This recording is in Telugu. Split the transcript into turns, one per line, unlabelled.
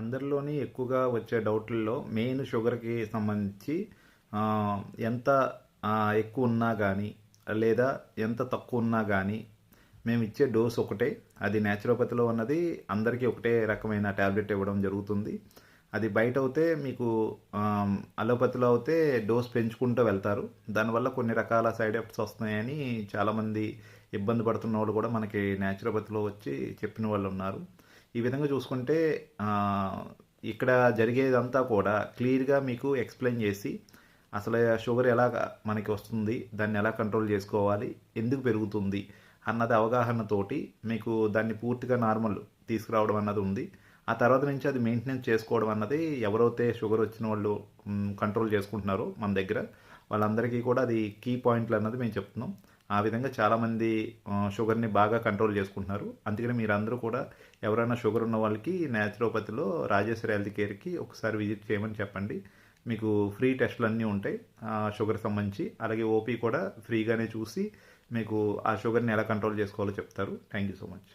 అందరిలోని ఎక్కువగా వచ్చే డౌట్లలో మెయిన్ షుగర్కి సంబంధించి ఎంత ఎక్కువ ఉన్నా కానీ లేదా ఎంత తక్కువ ఉన్నా కానీ మేము ఇచ్చే డోస్ ఒకటే. అది న్యాచురోపతిలో ఉన్నది అందరికీ ఒకటే రకమైన ట్యాబ్లెట్ ఇవ్వడం జరుగుతుంది. అది బయట అయితే మీకు అలోపతిలో అయితే డోస్ పెంచుకుంటూ వెళ్తారు. దానివల్ల కొన్ని రకాల సైడ్ ఎఫెక్ట్స్ వస్తున్నాయని చాలామంది ఇబ్బంది పడుతున్న వాళ్ళు కూడా మనకి న్యాచురోపతిలో వచ్చి చెప్పిన వాళ్ళు ఉన్నారు. ఈ విధంగా చూసుకుంటే ఇక్కడ జరిగేదంతా కూడా క్లియర్గా మీకు ఎక్స్ప్లెయిన్ చేసి అసలు షుగర్ ఎలా మనకి వస్తుంది, దాన్ని ఎలా కంట్రోల్ చేసుకోవాలి, ఎందుకు పెరుగుతుంది అన్నది అవగాహనతోటి మీకు దాన్ని పూర్తిగా నార్మల్ తీసుకురావడం అన్నది ఉంది. ఆ తర్వాత నుంచి అది మెయింటెనెన్స్ చేసుకోవడం అన్నది ఎవరైతే షుగర్ వచ్చిన వాళ్ళు కంట్రోల్ చేసుకుంటున్నారో మన దగ్గర వాళ్ళందరికీ కూడా అది కీ పాయింట్లు అన్నది మేము చెప్తున్నాం. ఆ విధంగా చాలామంది షుగర్ని బాగా కంట్రోల్ చేసుకుంటున్నారు. అందుకని మీరందరూ కూడా ఎవరైనా షుగర్ ఉన్న వాళ్ళకి న్యాచురోపతిలో రాజేశ్వరి హెల్త్ కేర్కి ఒకసారి విజిట్ చేయమని చెప్పండి. మీకు ఫ్రీ టెస్టులు అన్నీ ఉంటాయి షుగర్ సంబంధించి. అలాగే ఓపీ కూడా ఫ్రీగానే చూసి మీకు ఆ షుగర్ని ఎలా కంట్రోల్ చేసుకోవాలో చెప్తారు. Thank you so much.